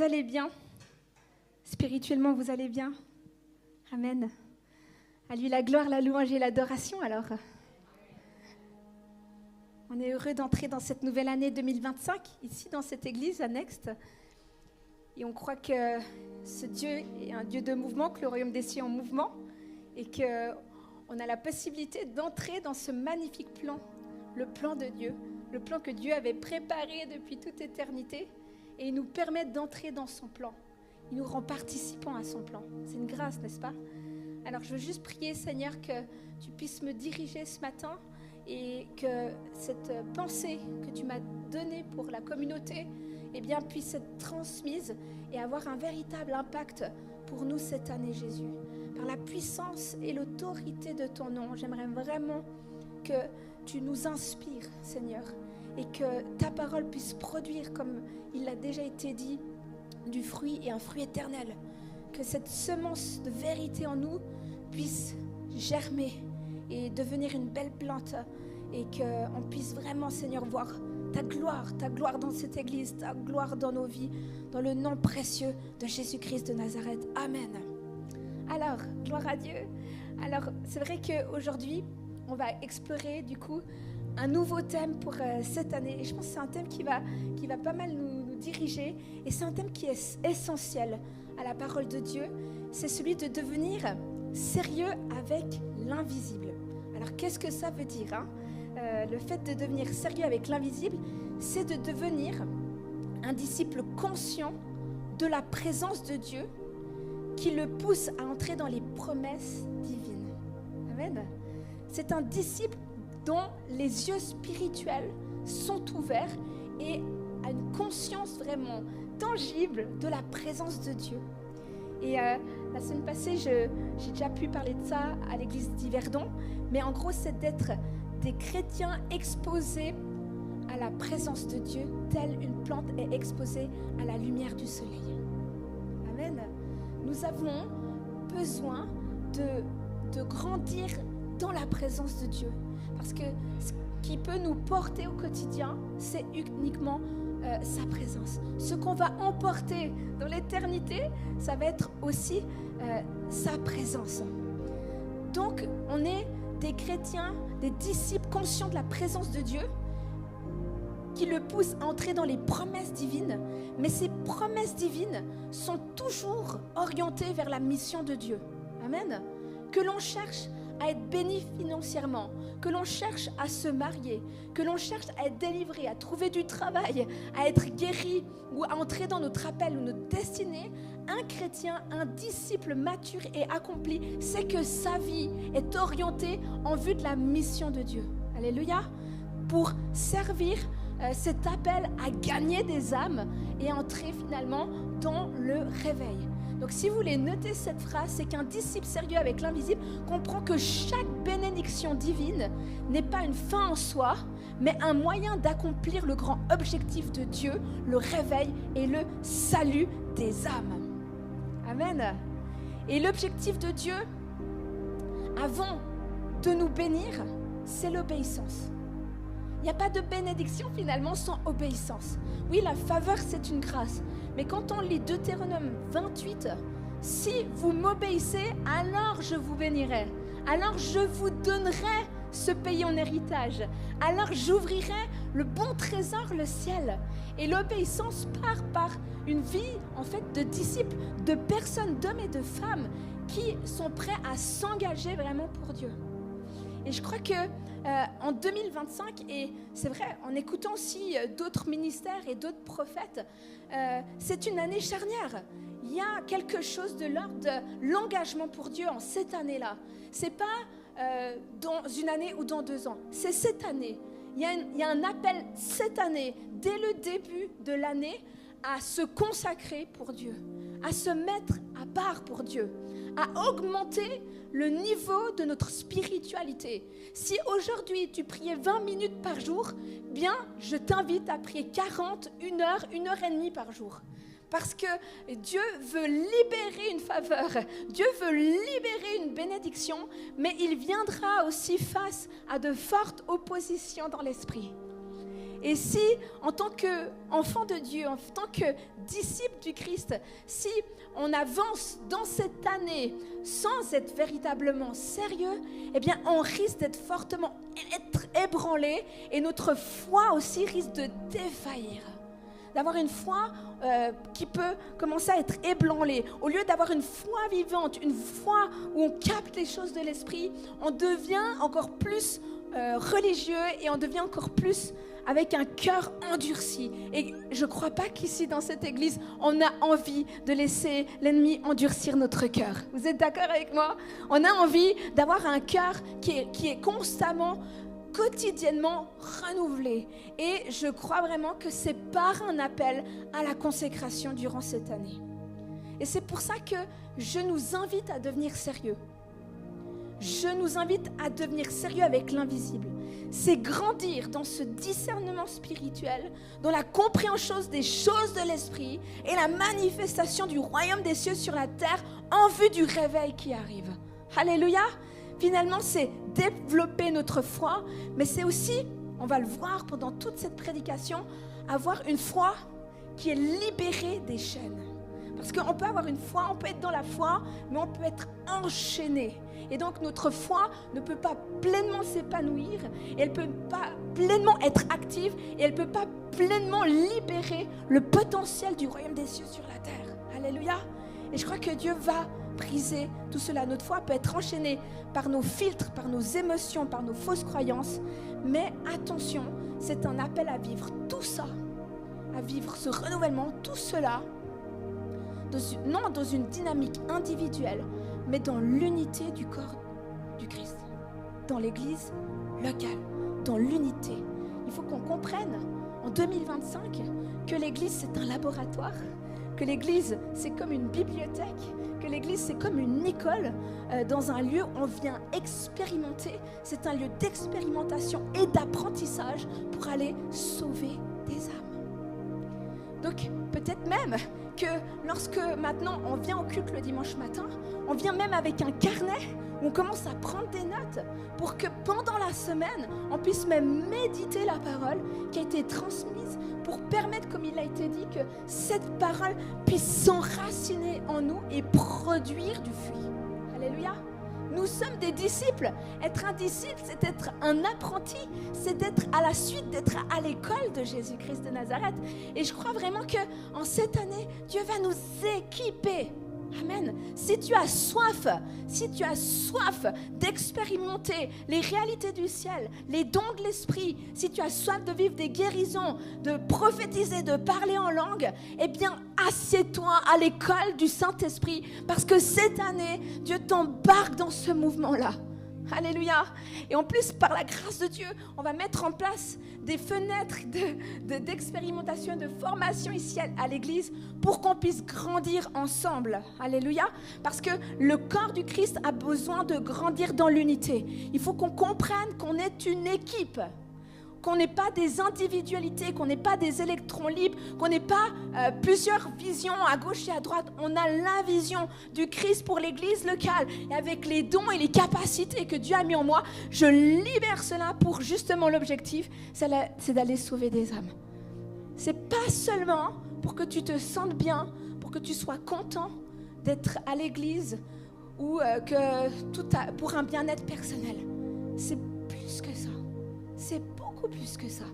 vous allez bien? Spirituellement, vous allez bien? Amen. À lui la gloire, la louange et l'adoration. Alors, on est heureux d'entrer dans cette nouvelle année 2025, ici dans cette église à Next. Et on croit que ce Dieu est un Dieu de mouvement, que le royaume des cieux est en mouvement, et qu'on a la possibilité d'entrer dans ce magnifique plan, le plan de Dieu, le plan que Dieu avait préparé depuis toute éternité, et il nous permet d'entrer dans son plan. Il nous rend participants à son plan. C'est une grâce, n'est-ce pas? Alors je veux juste prier, Seigneur, que tu puisses me diriger ce matin et que cette pensée que tu m'as donnée pour la communauté puisse être transmise et avoir un véritable impact pour nous cette année, Jésus. Par la puissance et l'autorité de ton nom, j'aimerais vraiment que tu nous inspires, Seigneur, et que ta parole puisse produire, comme il a déjà été dit, du fruit et un fruit éternel. Que cette semence de vérité en nous puisse germer et devenir une belle plante, et qu'on puisse vraiment, Seigneur, voir ta gloire dans cette église, ta gloire dans nos vies, dans le nom précieux de Jésus-Christ de Nazareth. Amen. Alors, gloire à Dieu. Alors, c'est vrai qu'aujourd'hui, on va explorer du coup un nouveau thème pour cette année. Et je pense que c'est un thème qui va pas mal nous diriger. Et c'est un thème qui est essentiel à la parole de Dieu. C'est celui de devenir sérieux avec l'invisible. Alors, qu'est-ce que ça veut dire, hein? Le fait de devenir sérieux avec l'invisible, c'est de devenir un disciple conscient de la présence de Dieu qui le pousse à entrer dans les promesses divines. Amen. C'est un disciple dont les yeux spirituels sont ouverts et a une conscience vraiment tangible de la présence de Dieu. Et la semaine passée, j'ai déjà pu parler de ça à l'église d'Yverdon, mais en gros, c'est d'être des chrétiens exposés à la présence de Dieu, telle une plante est exposée à la lumière du soleil. Amen. Nous avons besoin de grandir dans la présence de Dieu. Parce que ce qui peut nous porter au quotidien, c'est uniquement sa présence. Ce qu'on va emporter dans l'éternité, ça va être aussi sa présence. Donc, on est des chrétiens, des disciples conscients de la présence de Dieu qui le poussent à entrer dans les promesses divines. Mais ces promesses divines sont toujours orientées vers la mission de Dieu. Amen. Que l'on cherche à être béni financièrement, que l'on cherche à se marier, que l'on cherche à être délivré, à trouver du travail, à être guéri ou à entrer dans notre appel ou notre destinée, un chrétien, un disciple mature et accompli, c'est que sa vie est orientée en vue de la mission de Dieu. Alléluia. Pour servir cet appel à gagner des âmes et entrer finalement dans le réveil. Donc si vous voulez noter cette phrase, c'est qu'un disciple sérieux avec l'invisible comprend que chaque bénédiction divine n'est pas une fin en soi, mais un moyen d'accomplir le grand objectif de Dieu, le réveil et le salut des âmes. Amen. Et l'objectif de Dieu, avant de nous bénir, c'est l'obéissance. Il n'y a pas de bénédiction finalement sans obéissance. Oui, la faveur, c'est une grâce. Mais quand on lit Deutéronome 28, si vous m'obéissez, alors je vous bénirai. Alors je vous donnerai ce pays en héritage. Alors j'ouvrirai le bon trésor, le ciel. Et l'obéissance part par une vie en fait de disciples, de personnes, d'hommes et de femmes qui sont prêts à s'engager vraiment pour Dieu. Et je crois que en 2025, et c'est vrai, en écoutant aussi d'autres ministères et d'autres prophètes, c'est une année charnière. Il y a quelque chose de l'ordre de l'engagement pour Dieu en cette année-là. C'est pas dans une année ou dans 2 ans, c'est cette année. Il y a un appel cette année, dès le début de l'année, à se consacrer pour Dieu, à se mettre à part pour Dieu, à augmenter le niveau de notre spiritualité. Si aujourd'hui tu priais 20 minutes par jour, bien, je t'invite à prier 40, 1 heure, 1 heure et demie par jour. Parce que Dieu veut libérer une faveur, Dieu veut libérer une bénédiction, mais il viendra aussi face à de fortes oppositions dans l'esprit. Et si, en tant qu'enfant de Dieu, en tant que disciple du Christ, si on avance dans cette année sans être véritablement sérieux, eh bien, on risque d'être fortement ébranlé et notre foi aussi risque de défaillir. D'avoir une foi qui peut commencer à être ébranlée. Au lieu d'avoir une foi vivante, une foi où on capte les choses de l'esprit, on devient encore plus religieux et on devient encore plus avec un cœur endurci. Et je ne crois pas qu'ici, dans cette église, on a envie de laisser l'ennemi endurcir notre cœur. Vous êtes d'accord avec moi? On a envie d'avoir un cœur qui est constamment, quotidiennement renouvelé. Et je crois vraiment que c'est par un appel à la consécration durant cette année. Et c'est pour ça que je nous invite à devenir sérieux. Je nous invite à devenir sérieux avec l'invisible. C'est grandir dans ce discernement spirituel, dans la compréhension des choses de l'esprit et la manifestation du royaume des cieux sur la terre en vue du réveil qui arrive. Alléluia! Finalement, c'est développer notre foi, mais c'est aussi, on va le voir pendant toute cette prédication, avoir une foi qui est libérée des chaînes. Parce qu'on peut avoir une foi, on peut être dans la foi, mais on peut être enchaîné. Et donc notre foi ne peut pas pleinement s'épanouir, et elle ne peut pas pleinement être active, et elle ne peut pas pleinement libérer le potentiel du royaume des cieux sur la terre. Alléluia. Et je crois que Dieu va briser tout cela. Notre foi peut être enchaînée par nos filtres, par nos émotions, par nos fausses croyances. Mais attention, c'est un appel à vivre tout ça, à vivre ce renouvellement, tout cela, non dans une dynamique individuelle, mais dans l'unité du corps du Christ, dans l'église locale, dans l'unité. Il faut qu'on comprenne en 2025 que l'église c'est un laboratoire, que l'église c'est comme une bibliothèque, que l'église c'est comme une école dans un lieu où on vient expérimenter. C'est un lieu d'expérimentation et d'apprentissage pour aller sauver des âmes. Donc peut-être même que lorsque maintenant on vient au culte le dimanche matin, on vient même avec un carnet où on commence à prendre des notes pour que pendant la semaine, on puisse même méditer la parole qui a été transmise pour permettre, comme il a été dit, que cette parole puisse s'enraciner en nous et produire du fruit. Alléluia. Nous sommes des disciples. Être un disciple, c'est être un apprenti. C'est d'être à la suite, d'être à l'école de Jésus-Christ de Nazareth. Et je crois vraiment qu'en cette année, Dieu va nous équiper. Amen. Si tu as soif d'expérimenter les réalités du ciel, les dons de l'esprit, si tu as soif de vivre des guérisons, de prophétiser, de parler en langue, eh bien, assieds-toi à l'école du Saint-Esprit parce que cette année, Dieu t'embarque dans ce mouvement-là. Alléluia. Et en plus, par la grâce de Dieu, on va mettre en place des fenêtres d'expérimentation, de formation ici à l'église pour qu'on puisse grandir ensemble. Alléluia. Parce que le corps du Christ a besoin de grandir dans l'unité. Il faut qu'on comprenne qu'on est une équipe, qu'on n'est pas des individualités, qu'on n'est pas des électrons libres, qu'on n'est pas plusieurs visions à gauche et à droite. On a la vision du Christ pour l'église locale. Et avec les dons et les capacités que Dieu a mis en moi, je libère cela pour justement l'objectif, c'est d'aller sauver des âmes. C'est pas seulement pour que tu te sentes bien, pour que tu sois content d'être à l'église ou pour un bien-être personnel. C'est plus que ça. C'est beaucoup plus que ça.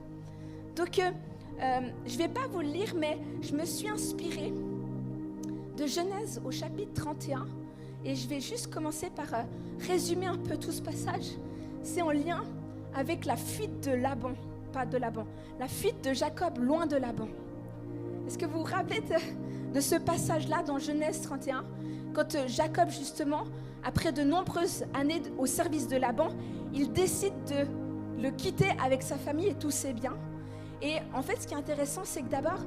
Donc, je ne vais pas vous le lire, mais je me suis inspirée de Genèse au chapitre 31. Et je vais juste commencer par résumer un peu tout ce passage. C'est en lien avec la fuite de Laban. Pas de Laban. La fuite de Jacob loin de Laban. Est-ce que vous vous rappelez de ce passage-là dans Genèse 31 ? Quand Jacob, justement, après de nombreuses années au service de Laban, il décide de le quitter avec sa famille et tous ses biens. Et en fait, ce qui est intéressant, c'est que d'abord,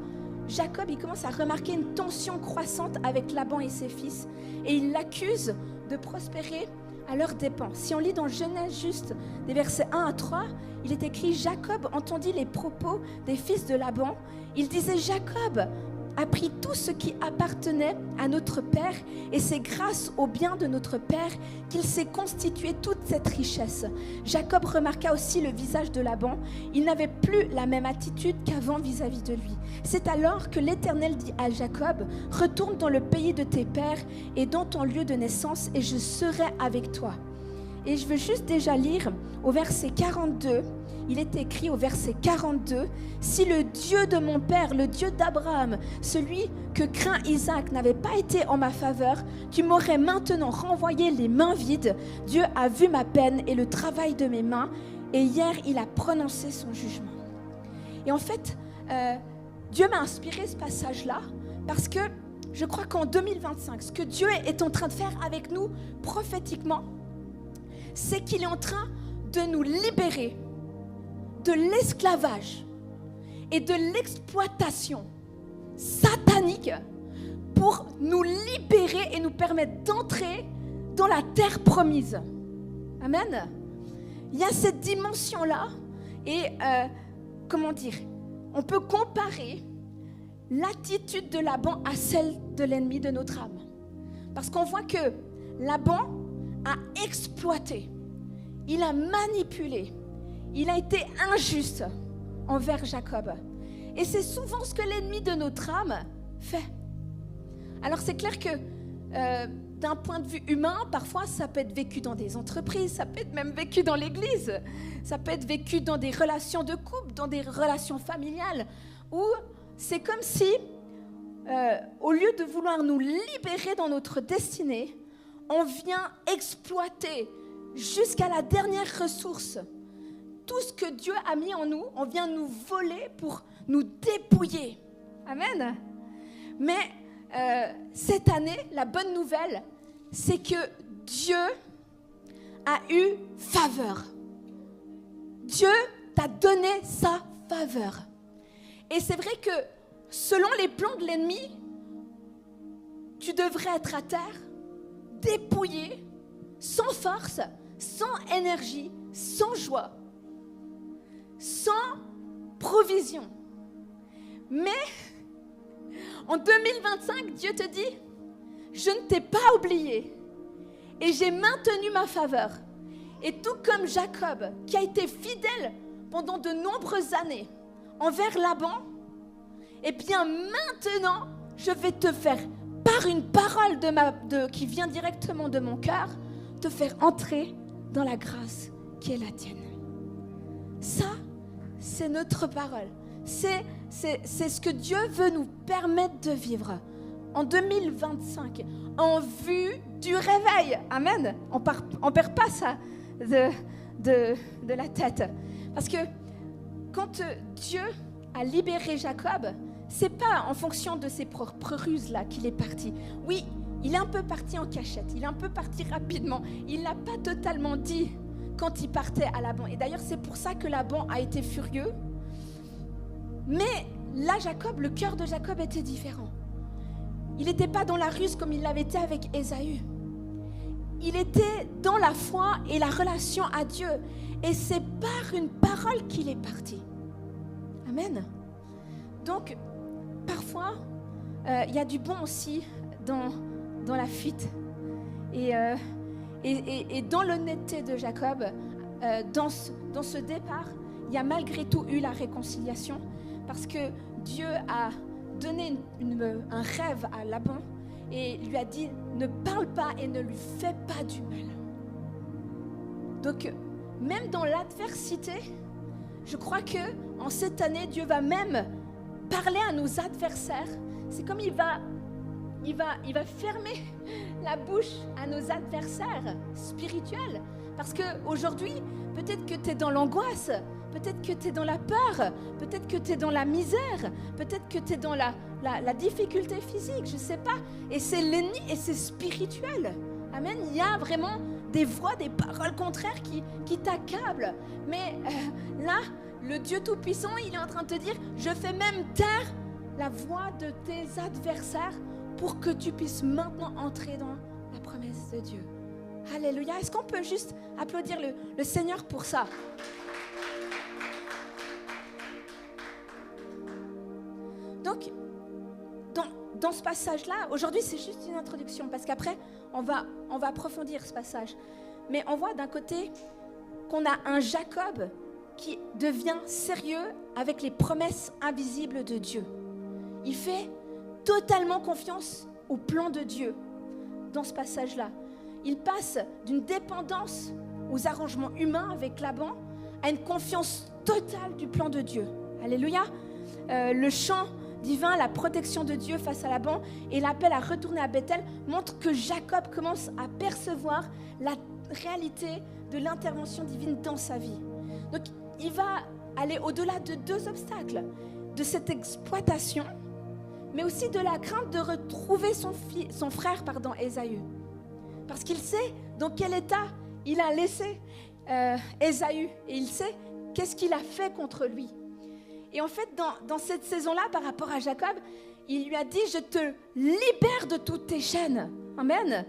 Jacob, il commence à remarquer une tension croissante avec Laban et ses fils. Et il l'accuse de prospérer à leurs dépens. Si on lit dans Genèse juste des versets 1 à 3, il est écrit « Jacob entendit les propos des fils de Laban. Il disait « Jacob, a pris tout ce qui appartenait à notre Père et c'est grâce au bien de notre Père qu'il s'est constitué toute cette richesse. Jacob remarqua aussi le visage de Laban. Il n'avait plus la même attitude qu'avant vis-à-vis de lui. C'est alors que l'Éternel dit à Jacob, « Retourne dans le pays de tes pères et dans ton lieu de naissance et je serai avec toi. » Et je veux juste déjà lire au verset 42. Il est écrit au verset 42, « Si le Dieu de mon père, le Dieu d'Abraham, celui que craint Isaac, n'avait pas été en ma faveur, tu m'aurais maintenant renvoyé les mains vides. Dieu a vu ma peine et le travail de mes mains, et hier il a prononcé son jugement. » Et en fait, Dieu m'a inspiré ce passage-là parce que je crois qu'en 2025, ce que Dieu est en train de faire avec nous prophétiquement, c'est qu'il est en train de nous libérer de l'esclavage et de l'exploitation satanique pour nous libérer et nous permettre d'entrer dans la terre promise. Amen. Il y a cette dimension-là et on peut comparer l'attitude de Laban à celle de l'ennemi de notre âme. Parce qu'on voit que Laban a exploité, il a manipulé, il a été injuste envers Jacob. Et c'est souvent ce que l'ennemi de notre âme fait. Alors c'est clair que d'un point de vue humain, parfois ça peut être vécu dans des entreprises, ça peut être même vécu dans l'église, ça peut être vécu dans des relations de couple, dans des relations familiales, où c'est comme si, au lieu de vouloir nous libérer dans notre destinée, on vient exploiter jusqu'à la dernière ressource tout ce que Dieu a mis en nous, on vient nous voler pour nous dépouiller. Amen. Mais cette année, la bonne nouvelle, c'est que Dieu a eu faveur. Dieu t'a donné sa faveur. Et c'est vrai que selon les plans de l'ennemi, tu devrais être à terre, dépouillé, sans force, sans énergie, sans joie, sans provision. Mais en 2025, Dieu te dit, je ne t'ai pas oublié et j'ai maintenu ma faveur. Et tout comme Jacob, qui a été fidèle pendant de nombreuses années envers Laban, eh bien maintenant, je vais te faire, par une parole qui vient directement de mon cœur, te faire entrer dans la grâce qui est la tienne. Ça, c'est notre parole. C'est ce que Dieu veut nous permettre de vivre en 2025, en vue du réveil. Amen. On perd pas ça de la tête. Parce que quand Dieu a libéré Jacob, c'est pas en fonction de ses propres ruses là qu'il est parti. Oui, il est un peu parti en cachette, il est un peu parti rapidement. Il n'a pas totalement dit quand il partait à Laban. Et d'ailleurs, c'est pour ça que Laban a été furieux. Mais là, le cœur de Jacob était différent. Il n'était pas dans la ruse comme il l'avait été avec Ésaü. Il était dans la foi et la relation à Dieu. Et c'est par une parole qu'il est parti. Amen. Donc, parfois, il y a du bon aussi dans la fuite. Et dans l'honnêteté de Jacob, dans ce départ, il y a malgré tout eu la réconciliation. Parce que Dieu a donné un rêve à Laban et lui a dit « Ne parle pas et ne lui fais pas du mal ». Donc, même dans l'adversité, je crois qu'en cette année, Dieu va même parler à nos adversaires. C'est comme il va fermer la bouche à nos adversaires spirituels. Parce qu'aujourd'hui, peut-être que tu es dans l'angoisse, peut-être que tu es dans la peur, peut-être que tu es dans la misère, peut-être que tu es dans la difficulté physique, je ne sais pas. Et c'est l'ennemi et c'est spirituel. Amen. Il y a vraiment des voix, des paroles contraires qui t'accablent. Mais là, le Dieu Tout-Puissant, il est en train de te dire, je fais même taire la voix de tes adversaires pour que tu puisses maintenant entrer dans la promesse de Dieu. Alléluia. Est-ce qu'on peut juste applaudir le Seigneur pour ça? Donc, dans ce passage-là, aujourd'hui c'est juste une introduction, parce qu'après on va approfondir ce passage. Mais on voit d'un côté qu'on a un Jacob qui devient sérieux avec les promesses invisibles de Dieu. Il fait totalement confiance au plan de Dieu dans ce passage-là. Il passe d'une dépendance aux arrangements humains avec Laban à une confiance totale du plan de Dieu. Alléluia. Le chant divin, la protection de Dieu face à Laban et l'appel à retourner à Bethel montrent que Jacob commence à percevoir la réalité de l'intervention divine dans sa vie. Donc, il va aller au-delà de deux obstacles, de cette exploitation, mais aussi de la crainte de retrouver son frère, Ésaü. Parce qu'il sait dans quel état il a laissé Ésaü, et il sait qu'est-ce qu'il a fait contre lui. Et en fait, dans cette saison-là, par rapport à Jacob, il lui a dit, je te libère de toutes tes chaînes. Amen.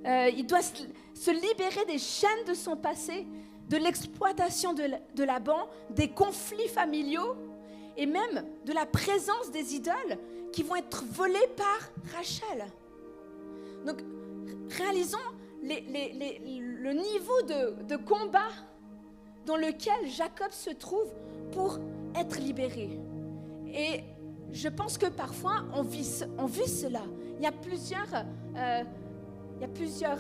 Il doit se libérer des chaînes de son passé, de l'exploitation de Laban, des conflits familiaux et même de la présence des idoles qui vont être volées par Rachel. Donc, réalisons le niveau de combat dans lequel Jacob se trouve pour être libéré. Et je pense que parfois on vit cela. Il y a plusieurs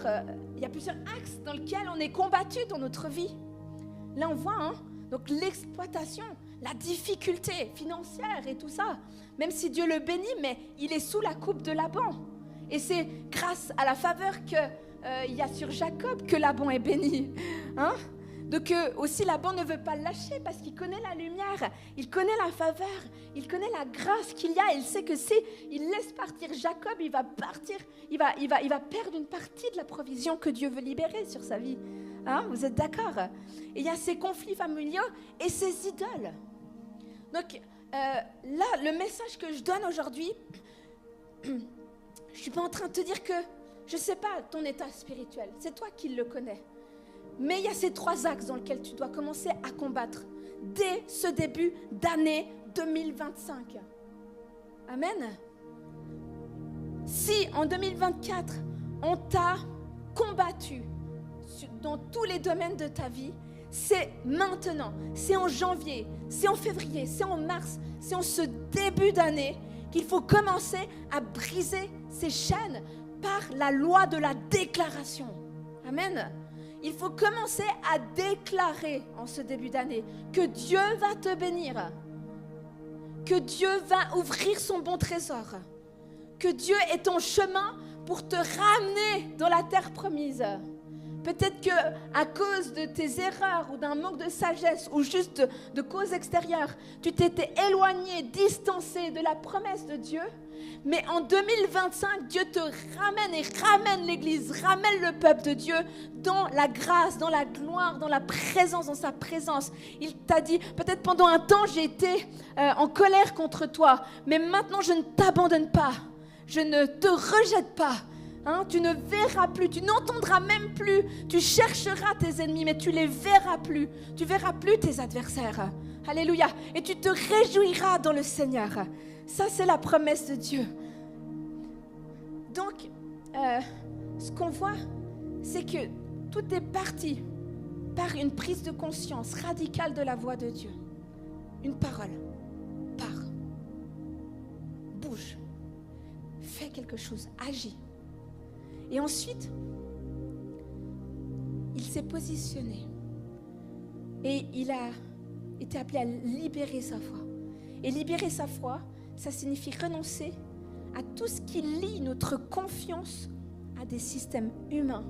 axes dans lesquels on est combattu dans notre vie. Là on voit donc l'exploitation, la difficulté financière et tout ça. Même si Dieu le bénit, mais il est sous la coupe de Laban. Et c'est grâce à la faveur qu'il y a sur Jacob que Laban est béni. Donc aussi Laban ne veut pas le lâcher parce qu'il connaît la lumière, il connaît la faveur, il connaît la grâce qu'il y a. Il sait que si il laisse partir Jacob, il va perdre une partie de la provision que Dieu veut libérer sur sa vie. Vous êtes d'accord? Et il y a ces conflits familiaux et ces idoles. Donc là, le message que je donne aujourd'hui, je ne suis pas en train de te dire que je ne sais pas ton état spirituel, c'est toi qui le connais. Mais il y a ces trois axes dans lesquels tu dois commencer à combattre dès ce début d'année 2025. Amen. Si en 2024, on t'a combattu dans tous les domaines de ta vie, c'est maintenant, c'est en janvier, c'est en février, c'est en mars, c'est en ce début d'année qu'il faut commencer à briser ces chaînes par la loi de la déclaration. Amen. Il faut commencer à déclarer en ce début d'année que Dieu va te bénir, que Dieu va ouvrir son bon trésor, que Dieu est ton chemin pour te ramener dans la terre promise. Peut-être qu'à cause de tes erreurs ou d'un manque de sagesse ou juste de causes extérieures, tu t'étais éloigné, distancé de la promesse de Dieu. Mais en 2025, Dieu te ramène et ramène l'Église, ramène le peuple de Dieu dans la grâce, dans la gloire, dans la présence, dans sa présence. Il t'a dit, peut-être pendant un temps, j'ai été en colère contre toi, mais maintenant je ne t'abandonne pas, je ne te rejette pas. Tu ne verras plus, tu n'entendras même plus, tu chercheras tes ennemis, mais tu les verras plus. Tu verras plus tes adversaires. Alléluia. Et tu te réjouiras dans le Seigneur. Ça, c'est la promesse de Dieu. Donc, ce qu'on voit, c'est que tout est parti par une prise de conscience radicale de la voix de Dieu. Une parole. Pars. Bouge. Fais quelque chose. Agis. Et ensuite, il s'est positionné et il a été appelé à libérer sa foi. Et libérer sa foi, ça signifie renoncer à tout ce qui lie notre confiance à des systèmes humains,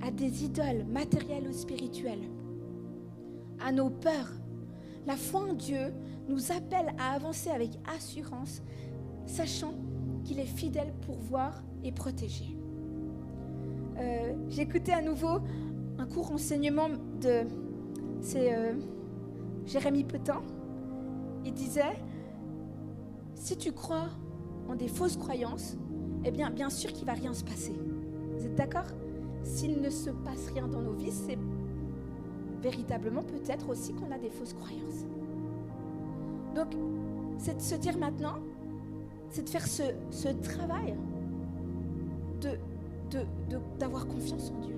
à des idoles matérielles ou spirituelles, à nos peurs. La foi en Dieu nous appelle à avancer avec assurance, sachant qu'il est fidèle pour voir et protéger. J'écoutais à nouveau un court enseignement de Jérémie Potin. Il disait, si tu crois en des fausses croyances, eh bien sûr qu'il ne va rien se passer. Vous êtes d'accord? S'il ne se passe rien dans nos vies, c'est véritablement peut-être aussi qu'on a des fausses croyances. Donc, c'est de se dire maintenant, c'est de faire ce travail d'avoir confiance en Dieu.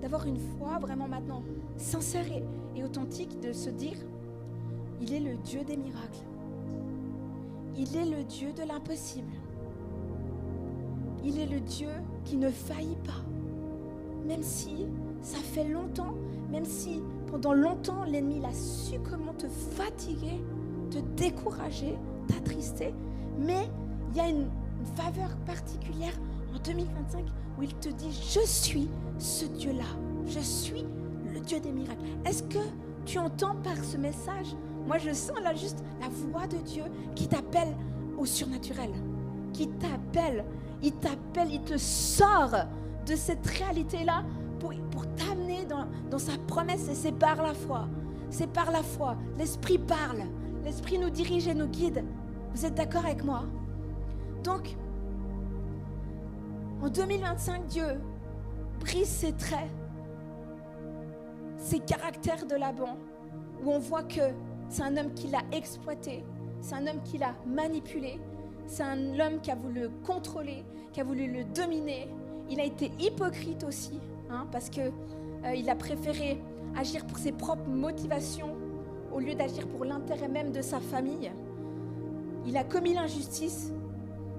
D'avoir une foi vraiment maintenant sincère et authentique, de se dire, il est le Dieu des miracles. Il est le Dieu de l'impossible. Il est le Dieu qui ne faillit pas. Même si ça fait longtemps, même si pendant longtemps l'ennemi a su comment te fatiguer, te décourager, t'attrister, mais il y a une faveur particulière en 2025 où il te dit, je suis ce Dieu-là, je suis le Dieu des miracles. Est-ce que tu entends par ce message? Moi je sens là juste la voix de Dieu qui t'appelle au surnaturel, qui t'appelle, il te sort de cette réalité-là pour t'amener dans sa promesse, et c'est par la foi. C'est par la foi. L'Esprit parle. L'Esprit nous dirige et nous guide. Vous êtes d'accord avec moi? Donc, en 2025, Dieu brise ses traits, ses caractères de Laban, où on voit que c'est un homme qui l'a exploité, c'est un homme qui l'a manipulé, c'est un homme qui a voulu le contrôler, qui a voulu le dominer. Il a été hypocrite aussi, parce qu'il a préféré agir pour ses propres motivations au lieu d'agir pour l'intérêt même de sa famille. Il a commis l'injustice,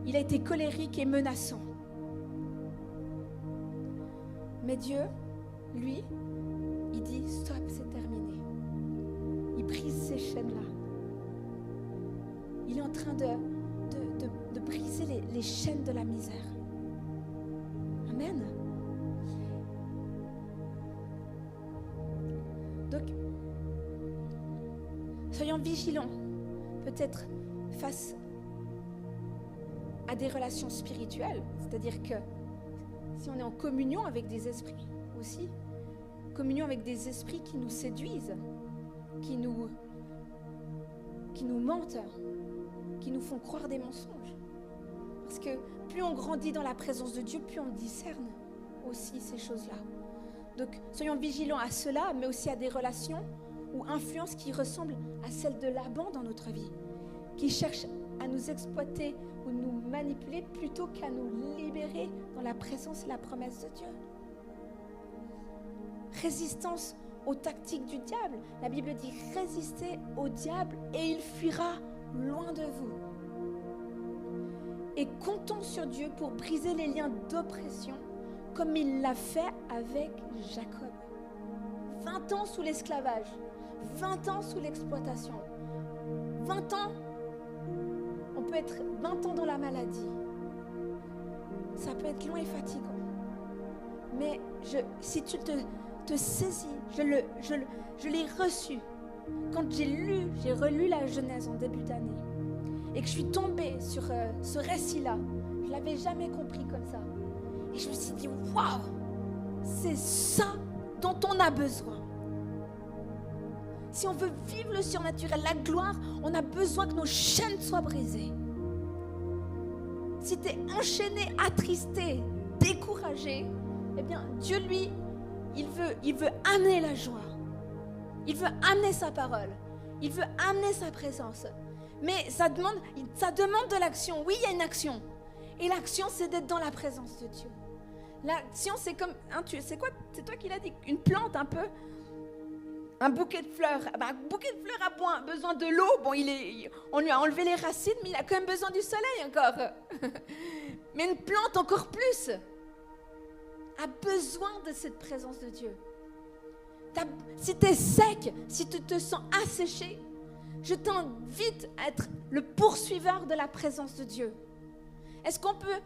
il a été colérique et menaçant. Mais Dieu, lui, il dit stop, c'est terminé. Il brise ces chaînes-là. Il est en train de briser les chaînes de la misère. Amen. Donc, soyons vigilants, peut-être face à des relations spirituelles, c'est-à-dire que si on est en communion avec des esprits aussi, communion avec des esprits qui nous séduisent, qui nous mentent, qui nous font croire des mensonges. Parce que plus on grandit dans la présence de Dieu, plus on discerne aussi ces choses-là. Donc, soyons vigilants à cela, mais aussi à des relations ou influences qui ressemblent à celles de Laban dans notre vie, qui cherchent à nous exploiter ou nous manipuler plutôt qu'à nous libérer dans la présence et la promesse de Dieu. Résistance aux tactiques du diable. La Bible dit « Résistez au diable et il fuira loin de vous ». Et comptons sur Dieu pour briser les liens d'oppression comme il l'a fait avec Jacob. 20 ans sous l'esclavage, 20 ans sous l'exploitation, 20 ans, on peut être 20 ans dans la maladie. Ça peut être long et fatigant. Mais si tu te saisis, je l'ai reçu. Quand j'ai relu la Genèse en début d'année, et que je suis tombée sur ce récit-là, je ne l'avais jamais compris comme ça. Et je me suis dit, waouh, c'est ça dont on a besoin. Si on veut vivre le surnaturel, la gloire, on a besoin que nos chaînes soient brisées. Si tu es enchaîné, attristé, découragé, eh bien, Dieu, lui, il veut amener la joie. Il veut amener sa parole. Il veut amener sa présence. Mais ça demande de l'action. Oui, il y a une action. Et l'action, c'est d'être dans la présence de Dieu. L'action, c'est comme, c'est quoi? C'est toi qui l'as dit, une plante un peu, un bouquet de fleurs. Un bouquet de fleurs a besoin de l'eau. Bon, on lui a enlevé les racines, mais il a quand même besoin du soleil encore. Mais une plante encore plus a besoin de cette présence de Dieu. Si tu es sec, si tu te sens asséché, je t'invite à être le poursuiveur de la présence de Dieu. Est-ce qu'on peut,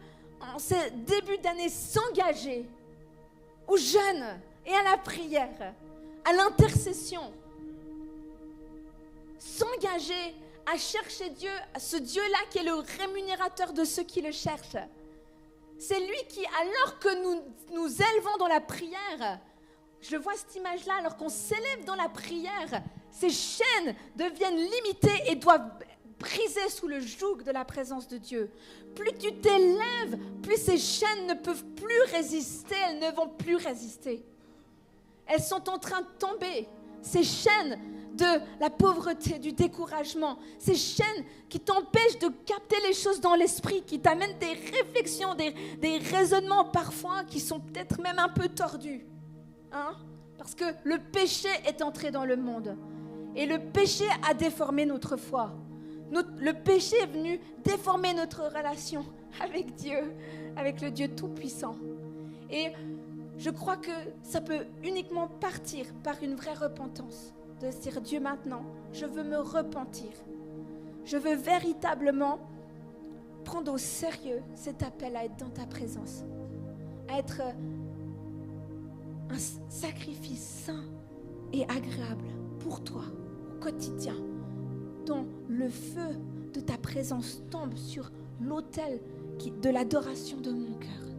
en ce début d'année, s'engager au jeûne et à la prière, à l'intercession, s'engager à chercher Dieu, ce Dieu-là qui est le rémunérateur de ceux qui le cherchent. C'est lui qui, alors que nous élevons dans la prière, je vois cette image-là, alors qu'on s'élève dans la prière, ces chaînes deviennent limitées et doivent briser sous le joug de la présence de Dieu. Plus tu t'élèves, plus ces chaînes ne peuvent plus résister, elles ne vont plus résister. Elles sont en train de tomber. Ces chaînes de la pauvreté, du découragement, ces chaînes qui t'empêchent de capter les choses dans l'esprit, qui t'amènent des réflexions, des raisonnements parfois qui sont peut-être même un peu tordus. Hein? Parce que le péché est entré dans le monde et le péché a déformé notre foi. Le péché est venu déformer notre relation avec Dieu, avec le Dieu Tout-Puissant. Et je crois que ça peut uniquement partir par une vraie repentance. De se dire, Dieu, maintenant, je veux me repentir. Je veux véritablement prendre au sérieux cet appel à être dans ta présence. À être un sacrifice saint et agréable pour toi, au quotidien. Dont le feu de ta présence tombe sur l'autel de l'adoration de mon cœur,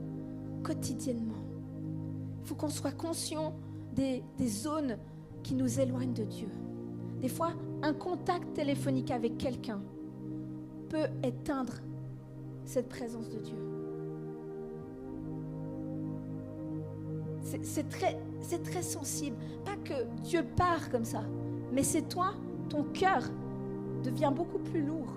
quotidiennement. Il faut qu'on soit conscient des zones qui nous éloignent de Dieu. Des fois, un contact téléphonique avec quelqu'un peut éteindre cette présence de Dieu. C'est très sensible. Pas que Dieu part comme ça, mais c'est toi, ton cœur devient beaucoup plus lourd.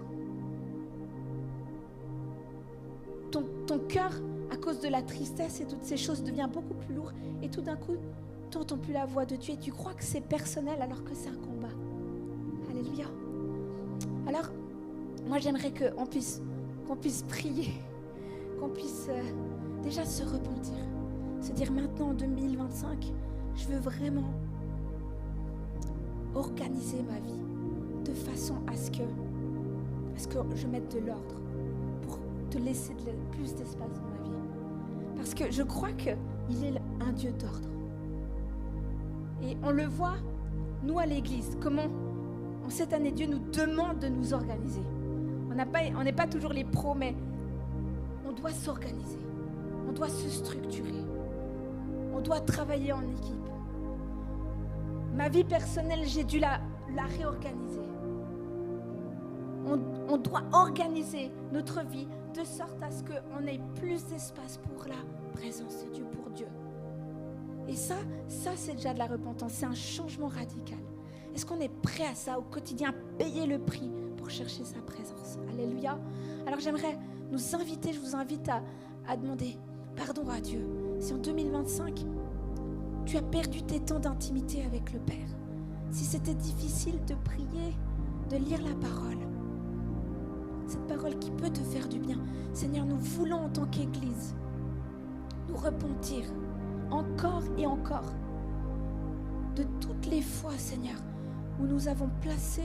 Ton cœur, à cause de la tristesse et toutes ces choses, devient beaucoup plus lourd. Et tout d'un coup, tu n'entends plus la voix de Dieu et tu crois que c'est personnel alors que c'est un combat. Alléluia. Alors, moi j'aimerais qu'on puisse prier, qu'on puisse déjà se repentir. Se dire maintenant en 2025, je veux vraiment organiser ma vie de façon à ce que je mette de l'ordre pour te laisser plus d'espace dans ma vie. Parce que je crois qu'il est un Dieu d'ordre. Et on le voit, nous à l'Église, comment en cette année Dieu nous demande de nous organiser. On n'est pas toujours les pros, mais on doit s'organiser. On doit se structurer. On doit travailler en équipe. Ma vie personnelle, j'ai dû la réorganiser. On doit organiser notre vie de sorte à ce qu'on ait plus d'espace pour la présence de Dieu, pour Dieu. Et ça c'est déjà de la repentance, c'est un changement radical. Est-ce qu'on est prêt à ça au quotidien, payer le prix pour chercher sa présence? Alléluia. Alors j'aimerais nous inviter, je vous invite à demander pardon à Dieu. Si en 2025, tu as perdu tes temps d'intimité avec le Père, si c'était difficile de prier, de lire la parole, cette parole qui peut te faire du bien, Seigneur, nous voulons en tant qu'Église nous repentir encore et encore de toutes les fois, Seigneur, où nous avons placé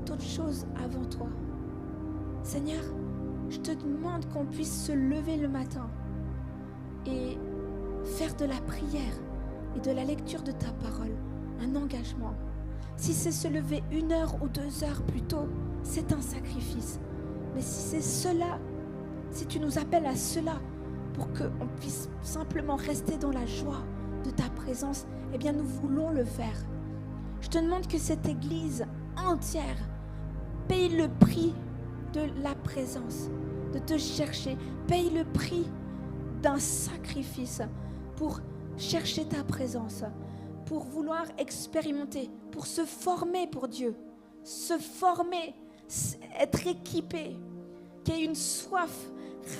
d'autres choses avant toi. Seigneur, je te demande qu'on puisse se lever le matin et faire de la prière et de la lecture de ta parole un engagement. Si c'est se lever 1 heure ou 2 heures plus tôt, c'est un sacrifice. Mais si c'est cela, si tu nous appelles à cela pour qu'on puisse simplement rester dans la joie de ta présence, eh bien nous voulons le faire. Je te demande que cette Église entière paye le prix de la présence, de te chercher, paye le prix d'un sacrifice pour chercher ta présence, pour vouloir expérimenter, pour se former pour Dieu, se former, être équipé, qu'il y ait une soif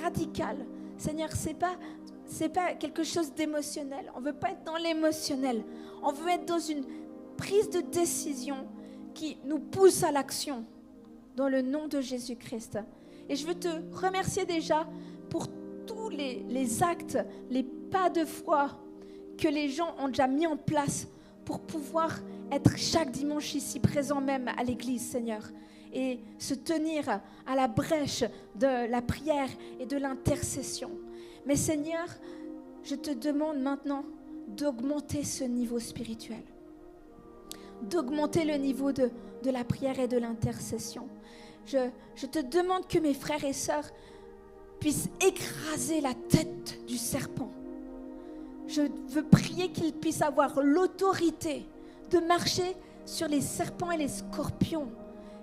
radicale. Seigneur, c'est pas quelque chose d'émotionnel. On ne veut pas être dans l'émotionnel. On veut être dans une prise de décision qui nous pousse à l'action dans le nom de Jésus-Christ. Et je veux te remercier déjà pour tous les actes, les pas de foi que les gens ont déjà mis en place pour pouvoir être chaque dimanche ici présent même à l'église, Seigneur, et se tenir à la brèche de la prière et de l'intercession. Mais Seigneur, je te demande maintenant d'augmenter ce niveau spirituel, d'augmenter le niveau de la prière et de l'intercession. Je te demande que mes frères et sœurs puissent écraser la tête du serpent. Je veux prier qu'ils puissent avoir l'autorité de marcher sur les serpents et les scorpions,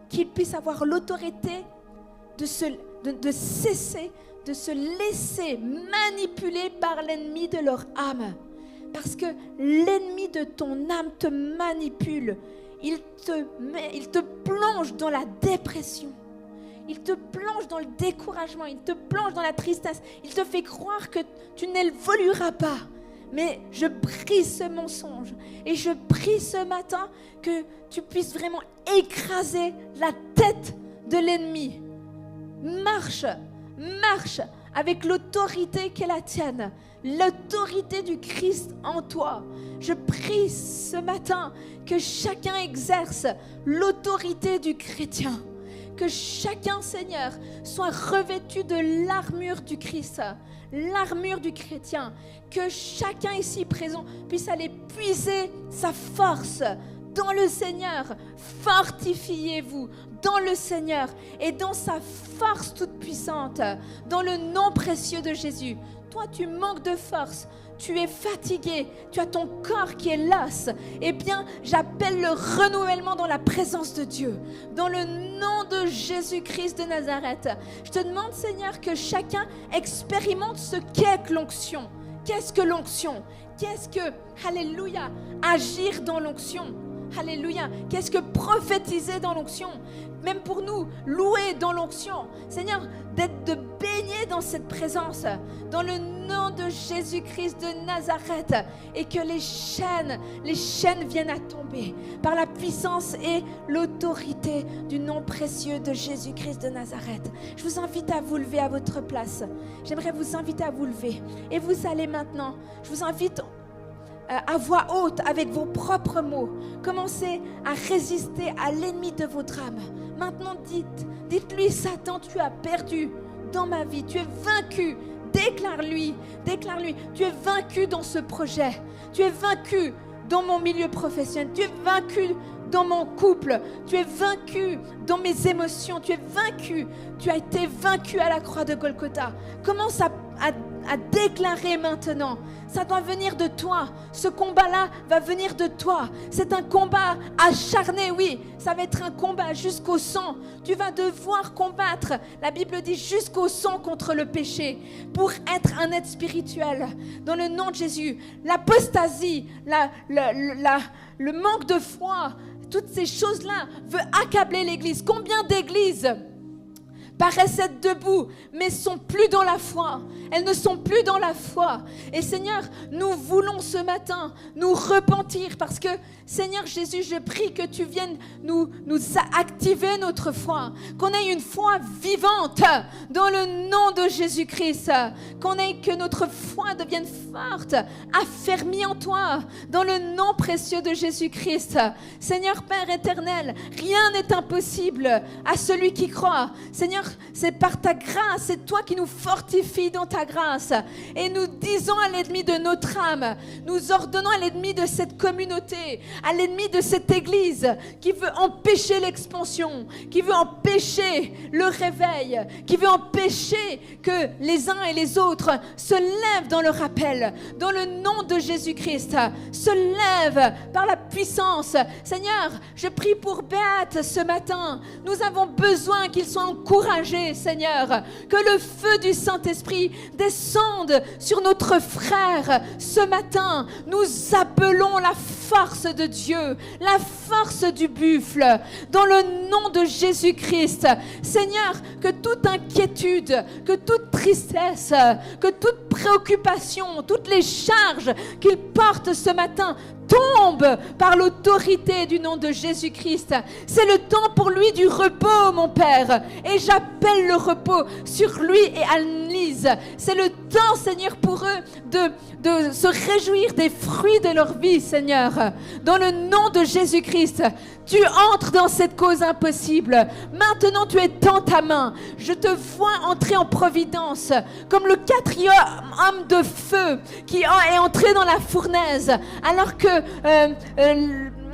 qu'ils puissent avoir l'autorité de cesser de se laisser manipuler par l'ennemi de leur âme. Parce que l'ennemi de ton âme te manipule. il te plonge dans la dépression. Il te plonge dans le découragement, il te plonge dans la tristesse. Il te fait croire que tu n'évolueras pas. Mais je brise ce mensonge et je prie ce matin que tu puisses vraiment écraser la tête de l'ennemi. Marche avec l'autorité qui est la tienne, l'autorité du Christ en toi. Je prie ce matin que chacun exerce l'autorité du chrétien. Que chacun, Seigneur, soit revêtu de l'armure du Christ, l'armure du chrétien. Que chacun ici présent puisse aller puiser sa force dans le Seigneur. Fortifiez-vous dans le Seigneur et dans sa force toute puissante, dans le nom précieux de Jésus. Toi, tu manques de force. Tu es fatigué, tu as ton corps qui est las, eh bien, j'appelle le renouvellement dans la présence de Dieu. Dans le nom de Jésus-Christ de Nazareth, je te demande, Seigneur, que chacun expérimente ce qu'est l'onction. Qu'est-ce que l'onction? Qu'est-ce que, alléluia, agir dans l'onction? Alléluia. Qu'est-ce que prophétiser dans l'onction? Même pour nous, louer dans l'onction. Seigneur, de baigner dans cette présence, dans le nom de Jésus-Christ de Nazareth, et que les chaînes viennent à tomber par la puissance et l'autorité du nom précieux de Jésus-Christ de Nazareth. Je vous invite à vous lever à votre place. J'aimerais vous inviter à vous lever. Et vous allez maintenant, je vous invite à voix haute, avec vos propres mots, commencez à résister à l'ennemi de votre âme. Maintenant, dites-lui, Satan, tu as perdu dans ma vie, tu es vaincu. Déclare-lui, tu es vaincu dans ce projet, tu es vaincu dans mon milieu professionnel, tu es vaincu dans mon couple, tu es vaincu dans mes émotions, tu es vaincu, tu as été vaincu à la croix de Golgotha. Commence à déclarer maintenant. Ça doit venir de toi. Ce combat-là va venir de toi. C'est un combat acharné, oui. Ça va être un combat jusqu'au sang. Tu vas devoir combattre, la Bible dit, jusqu'au sang contre le péché pour être un être spirituel. Dans le nom de Jésus, l'apostasie, le manque de foi, toutes ces choses-là veulent accabler l'Église. Combien d'églises paraissent être debout, mais sont plus dans la foi. Elles ne sont plus dans la foi. Et Seigneur, nous voulons ce matin nous repentir parce que, Seigneur Jésus, je prie que tu viennes nous activer notre foi, qu'on ait une foi vivante dans le nom de Jésus-Christ, que notre foi devienne forte, affermie en toi, dans le nom précieux de Jésus-Christ. Seigneur Père éternel, rien n'est impossible à celui qui croit. Seigneur, c'est par ta grâce, c'est toi qui nous fortifies dans ta grâce. Et nous disons à l'ennemi de notre âme, nous ordonnons à l'ennemi de cette communauté, à l'ennemi de cette église qui veut empêcher l'expansion, qui veut empêcher le réveil, qui veut empêcher que les uns et les autres se lèvent dans le rappel, dans le nom de Jésus-Christ, se lèvent par la puissance. Seigneur, je prie pour Béate ce matin. Nous avons besoin qu'il soit encouragé, Seigneur, que le feu du Saint-Esprit descende sur notre frère ce matin. Nous appelons la force de Dieu, la force du buffle, dans le nom de Jésus-Christ. Seigneur, que toute inquiétude, que toute tristesse, que toute préoccupation, toutes les charges qu'il porte ce matin tombe par l'autorité du nom de Jésus-Christ. C'est le temps pour lui du repos, mon Père. Et j'appelle le repos sur lui et Anne-Lise. C'est le temps, Seigneur, pour eux de se réjouir des fruits de leur vie, Seigneur. Dans le nom de Jésus-Christ, tu entres dans cette cause impossible. Maintenant, tu es dans ta main. Je te vois entrer en providence comme le quatrième homme de feu qui est entré dans la fournaise alors que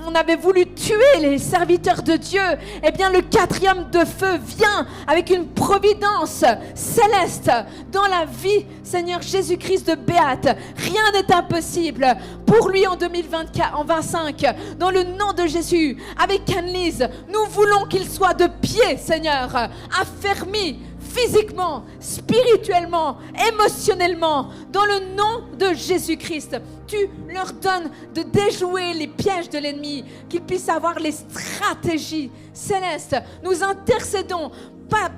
on avait voulu tuer les serviteurs de Dieu. Eh bien, le quatrième de feu vient avec une providence céleste dans la vie, Seigneur Jésus-Christ de Béate. Rien n'est impossible pour lui en 2025. Dans le nom de Jésus, avec Anne-Lise, nous voulons qu'il soit de pied, Seigneur, affermi, physiquement, spirituellement, émotionnellement, dans le nom de Jésus-Christ. Tu leur donnes de déjouer les pièges de l'ennemi, qu'ils puissent avoir les stratégies célestes. Nous intercédons.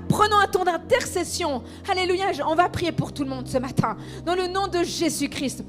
Prenons un temps d'intercession. Alléluia, on va prier pour tout le monde ce matin. Dans le nom de Jésus-Christ.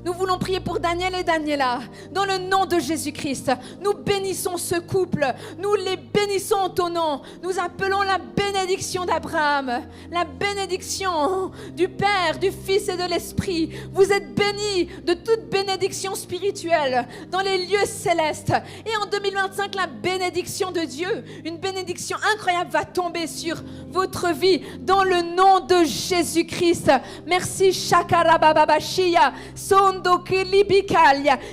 Nous voulons prier pour Daniel et Daniela. Dans le nom de Jésus-Christ, nous bénissons ce couple. Nous les bénissons en ton nom. Nous appelons la bénédiction d'Abraham, la bénédiction du Père, du Fils et de l'Esprit. Vous êtes bénis de toute bénédiction spirituelle dans les lieux célestes. Et en 2025, la bénédiction de Dieu, une bénédiction incroyable va tomber sur votre vie dans le nom de Jésus-Christ. Merci Shakarababashia,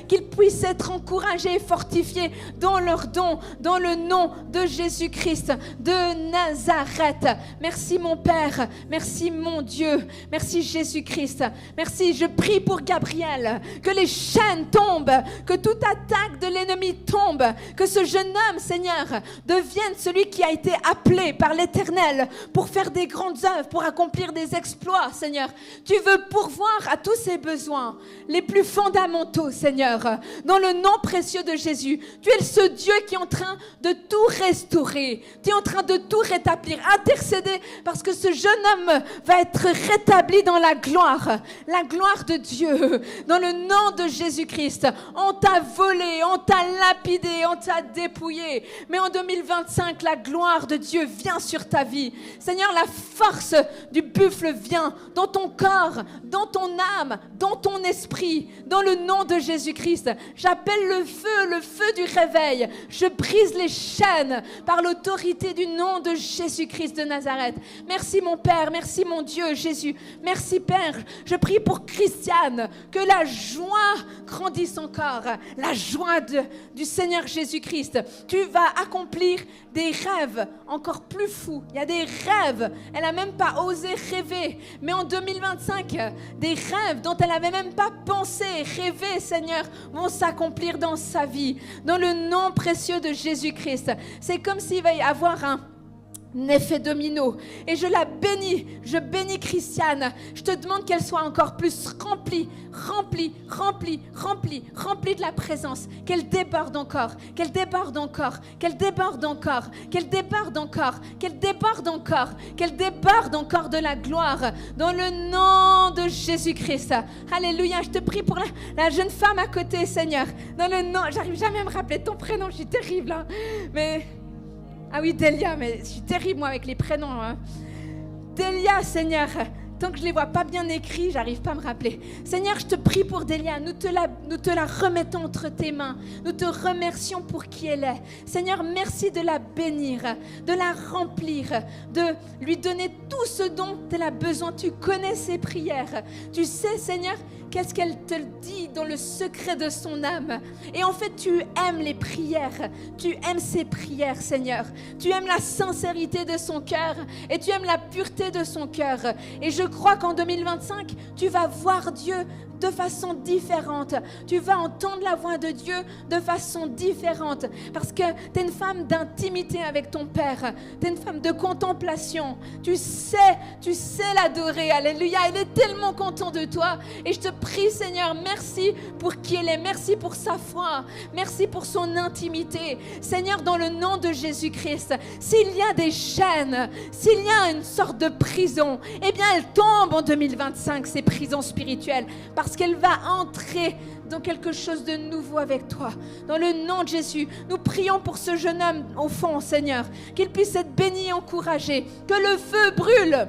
qu'ils puissent être encouragés et fortifiés dans leurs dons, dans le nom de Jésus-Christ de Nazareth. Merci mon Père, merci mon Dieu, merci Jésus-Christ. Merci, je prie pour Gabriel, que les chaînes tombent, que toute attaque de l'ennemi tombe, que ce jeune homme, Seigneur, devienne celui qui a été appelé par l'Éternel pour faire des grandes œuvres, pour accomplir des exploits, Seigneur. Tu veux pourvoir à tous ses besoins les plus fondamentaux, Seigneur, dans le nom précieux de Jésus. Tu es ce Dieu qui est en train de tout restaurer, tu es en train de tout rétablir, intercéder, parce que ce jeune homme va être rétabli dans la gloire de Dieu, dans le nom de Jésus-Christ. On t'a volé, on t'a lapidé, on t'a dépouillé, mais en 2025, la gloire de Dieu vient sur ta vie. Seigneur, la force du buffle vient dans ton corps, dans ton âme, dans ton esprit, dans le nom de Jésus-Christ. J'appelle le feu du réveil. Je brise les chaînes par l'autorité du nom de Jésus-Christ de Nazareth. Merci mon Père, merci mon Dieu Jésus. Merci Père. Je prie pour Christiane, que la joie grandisse encore, la joie du Seigneur Jésus-Christ. Tu vas accomplir des rêves encore plus fous. Il y a des rêves, elle n'a même pas osé rêver, mais en 2025, des rêves dont elle n'avait même pas pensé, rêvé, Seigneur, vont s'accomplir dans sa vie, dans le nom précieux de Jésus-Christ. C'est comme s'il va y avoir un effet domino. Et je la bénis, je bénis Christiane. Je te demande qu'elle soit encore plus remplie de la présence, qu'elle déborde encore, qu'elle déborde encore, qu'elle déborde encore, qu'elle déborde encore, qu'elle déborde encore, qu'elle déborde encore de la gloire, dans le nom de Jésus-Christ. Alléluia, je te prie pour la jeune femme à côté, Seigneur, dans le nom, j'arrive jamais à me rappeler ton prénom, je suis terrible, hein. Mais... Ah oui, Delia, mais je suis terrible moi avec les prénoms. Hein. Delia, Seigneur, tant que je ne les vois pas bien écrits, j'arrive pas à me rappeler. Seigneur, je te prie pour Delia, nous te la remettons entre tes mains. Nous te remercions pour qui elle est. Seigneur, merci de la bénir, de la remplir, de lui donner tout ce dont elle a besoin. Tu connais ses prières. Tu sais, Seigneur, qu'est-ce qu'elle te dit dans le secret de son âme. Et en fait, tu aimes les prières. Tu aimes ses prières, Seigneur. Tu aimes la sincérité de son cœur et tu aimes la pureté de son cœur. Et je crois qu'en 2025, tu vas voir Dieu de façon différente. Tu vas entendre la voix de Dieu de façon différente parce que tu es une femme d'intimité avec ton Père. Tu es une femme de contemplation. Tu sais l'adorer. Alléluia. Il est tellement content de toi. Et je te prie, Seigneur, merci pour qui elle est. Merci pour sa foi. Merci pour son intimité. Seigneur, dans le nom de Jésus-Christ, s'il y a des chaînes, s'il y a une sorte de prison, eh bien, elle tombe en 2025, ces prisons spirituelles, parce qu'elle va entrer dans quelque chose de nouveau avec toi. Dans le nom de Jésus, nous prions pour ce jeune homme au fond, Seigneur, qu'il puisse être béni et encouragé, que le feu brûle,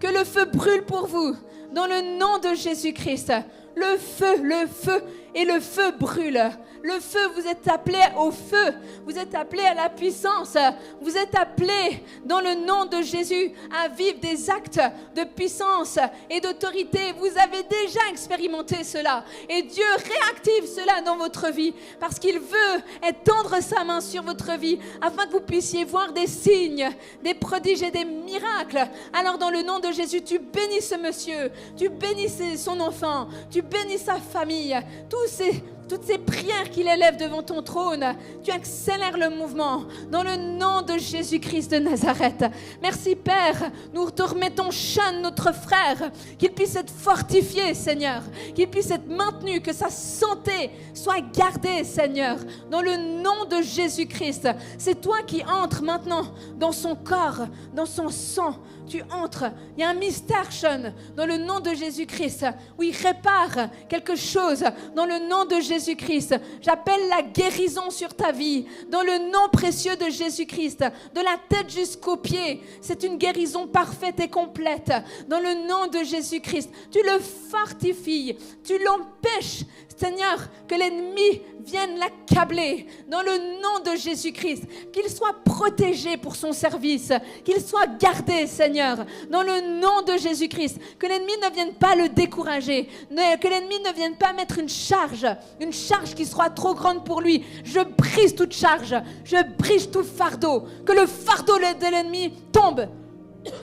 que le feu brûle pour vous, dans le nom de Jésus-Christ. Le feu, et le feu brûle. Le feu, vous êtes appelés au feu. Vous êtes appelés à la puissance. Vous êtes appelés, dans le nom de Jésus, à vivre des actes de puissance et d'autorité. Vous avez déjà expérimenté cela. Et Dieu réactive cela dans votre vie parce qu'il veut étendre sa main sur votre vie afin que vous puissiez voir des signes, des prodiges et des miracles. Alors, dans le nom de Jésus, tu bénis ce monsieur. Tu bénis son enfant. Tu bénis sa famille. Tous toutes ces prières qu'il élève devant ton trône, tu accélères le mouvement dans le nom de Jésus-Christ de Nazareth. Merci Père, nous te remettons Sean, notre frère, qu'il puisse être fortifié Seigneur, qu'il puisse être maintenu, que sa santé soit gardée Seigneur, dans le nom de Jésus-Christ. C'est toi qui entres maintenant dans son corps, dans son sang. Tu entres, il y a un mystère Sean, dans le nom de Jésus-Christ, où il répare quelque chose dans le nom de Jésus-Christ. J'appelle la guérison sur ta vie, dans le nom précieux de Jésus-Christ, de la tête jusqu'aux pieds. C'est une guérison parfaite et complète, dans le nom de Jésus-Christ. Tu le fortifies, tu l'empêches, Seigneur, que l'ennemi vienne l'accabler, dans le nom de Jésus-Christ. Qu'il soit protégé pour son service, qu'il soit gardé, Seigneur, dans le nom de Jésus-Christ. Que l'ennemi ne vienne pas le décourager, que l'ennemi ne vienne pas mettre une charge qui sera trop grande pour lui. Je brise toute charge, je brise tout fardeau, que le fardeau de l'ennemi tombe,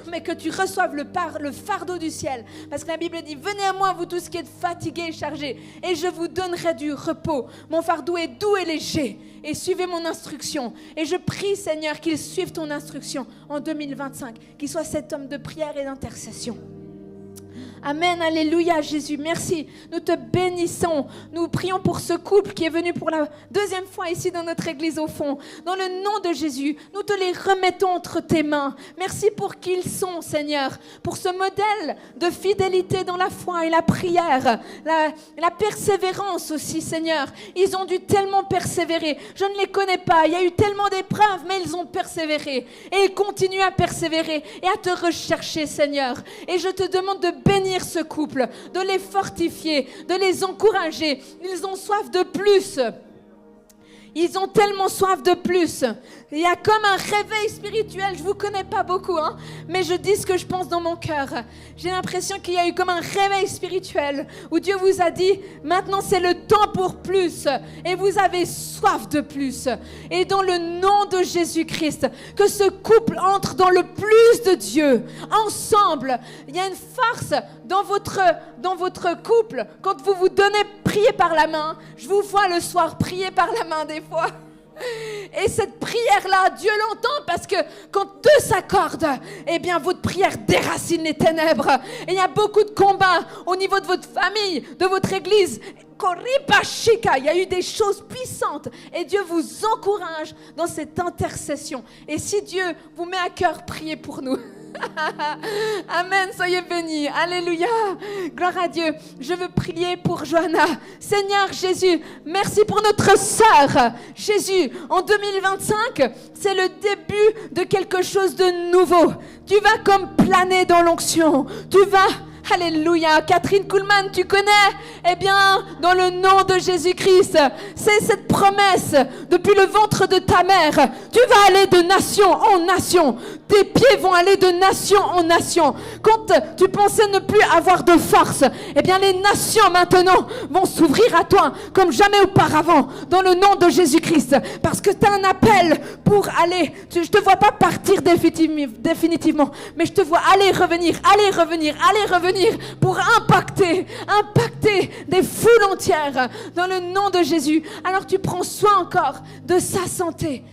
mais que tu reçoives le fardeau du ciel. Parce que la Bible dit, venez à moi vous tous qui êtes fatigués et chargés, et je vous donnerai du repos. Mon fardeau est doux et léger, et suivez mon instruction. Et je prie Seigneur qu'il suive ton instruction en 2025, qu'il soit cet homme de prière et d'intercession. Amen, alléluia Jésus, merci. Nous te bénissons. Nous prions pour ce couple qui est venu pour la deuxième fois ici dans notre église au fond. Dans le nom de Jésus, nous te les remettons entre tes mains. Merci pour qui ils sont, Seigneur. Pour ce modèle de fidélité dans la foi et la prière. La persévérance aussi, Seigneur. Ils ont dû tellement persévérer. Je ne les connais pas. Il y a eu tellement d'épreuves, mais ils ont persévéré. Et ils continuent à persévérer et à te rechercher, Seigneur. Et je te demande de bénir ce couple, de les fortifier, de les encourager. Ils ont soif de plus. Ils ont tellement soif de plus. Il y a comme un réveil spirituel. Je ne vous connais pas beaucoup, mais je dis ce que je pense dans mon cœur. J'ai l'impression qu'il y a eu comme un réveil spirituel où Dieu vous a dit, maintenant c'est le temps pour plus. Et vous avez soif de plus. Et dans le nom de Jésus-Christ, que ce couple entre dans le plus de Dieu. Ensemble, il y a une force dans votre couple. Quand vous vous donnez prier par la main, je vous vois le soir prier par la main des fois. Et cette prière-là, Dieu l'entend parce que quand deux s'accordent, eh bien votre prière déracine les ténèbres. Et il y a beaucoup de combats au niveau de votre famille, de votre église. Il y a eu des choses puissantes et Dieu vous encourage dans cette intercession. Et si Dieu vous met à cœur, priez pour nous. Amen, soyez bénis. Alléluia, gloire à Dieu. Je veux prier pour Johanna. Seigneur Jésus, merci pour notre sœur. Jésus, en 2025, c'est le début de quelque chose de nouveau. Tu vas comme planer dans l'onction. Tu vas... Alléluia. Catherine Kuhlman, tu connais? Eh bien, dans le nom de Jésus-Christ, c'est cette promesse depuis le ventre de ta mère. Tu vas aller de nation en nation. Tes pieds vont aller de nation en nation. Quand tu pensais ne plus avoir de force, eh bien, les nations maintenant vont s'ouvrir à toi comme jamais auparavant, dans le nom de Jésus-Christ. Parce que tu as un appel pour aller. Je ne te vois pas partir définitivement, mais je te vois aller, revenir pour impacter des foules entières dans le nom de Jésus. Alors tu prends soin encore de sa santé,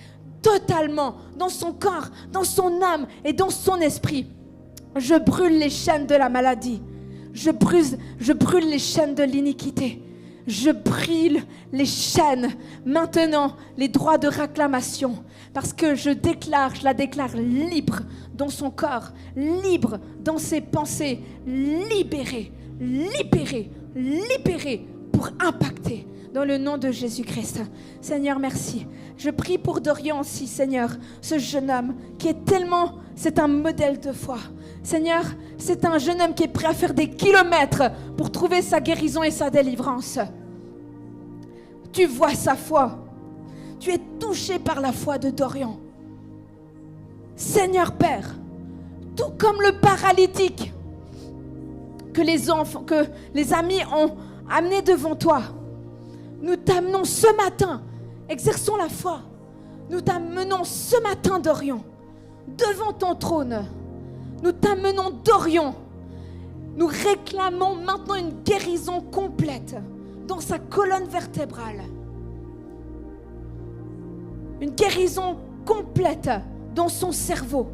totalement, dans son corps, dans son âme et dans son esprit. Je brûle les chaînes de la maladie. Je brûle les chaînes de l'iniquité. Je brûle les chaînes. Maintenant, les droits de réclamation. Parce que je la déclare libre dans son corps, libre dans ses pensées, libérée pour impacter dans le nom de Jésus-Christ. Seigneur, merci. Je prie pour Dorian aussi, Seigneur, ce jeune homme qui est tellement, c'est un modèle de foi. Seigneur, c'est un jeune homme qui est prêt à faire des kilomètres pour trouver sa guérison et sa délivrance. Tu vois sa foi. Tu es touché par la foi de Dorian. Seigneur Père, tout comme le paralytique que les amis ont amené devant toi, nous t'amenons ce matin, exerçons la foi, nous t'amenons ce matin Dorian, devant ton trône, nous t'amenons Dorian, nous réclamons maintenant une guérison complète dans sa colonne vertébrale. Une guérison complète dans son cerveau.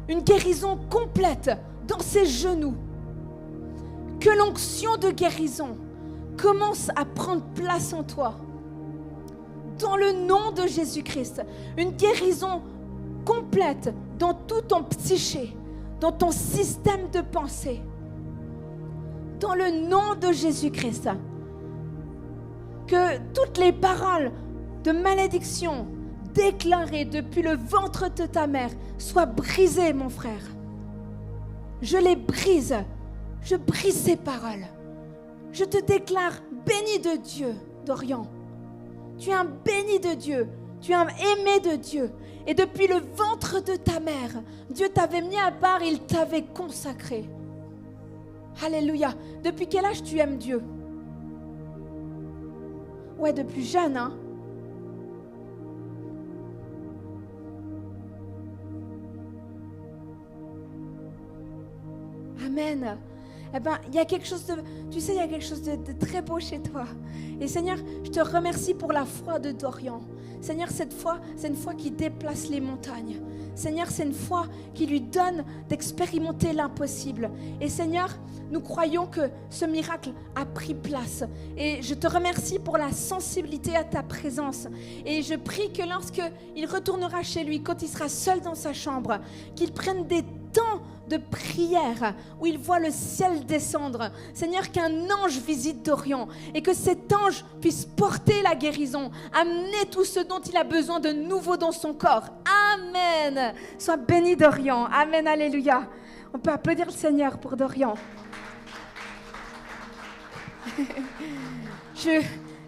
Une guérison complète dans ses genoux. Que l'onction de guérison commence à prendre place en toi. Dans le nom de Jésus-Christ. Une guérison complète dans tout ton psyché, dans ton système de pensée. Dans le nom de Jésus-Christ. Que toutes les paroles de malédiction déclarées depuis le ventre de ta mère soient brisées, mon frère. Je les brise. Je brise ces paroles. Je te déclare béni de Dieu, Dorian. Tu es un béni de Dieu. Tu es un aimé de Dieu. Et depuis le ventre de ta mère, Dieu t'avait mis à part, il t'avait consacré. Alléluia. Depuis quel âge tu aimes Dieu? Ouais, depuis jeune, hein? Amen. Eh bien, il y a quelque chose de, tu sais, il y a quelque chose de très beau chez toi. Et Seigneur, je te remercie pour la foi de Dorian. Seigneur, cette foi, c'est une foi qui déplace les montagnes. Seigneur, c'est une foi qui lui donne d'expérimenter l'impossible. Et Seigneur, nous croyons que ce miracle a pris place. Et je te remercie pour la sensibilité à ta présence. Et je prie que lorsqu'il retournera chez lui, quand il sera seul dans sa chambre, qu'il prenne des temps de prière où il voit le ciel descendre. Seigneur, qu'un ange visite Dorian et que cet ange puisse porter la guérison, amener tout ce dont il a besoin de nouveau dans son corps. Amen. Sois béni Dorian. Amen. Alléluia. On peut applaudir le Seigneur pour Dorian. Je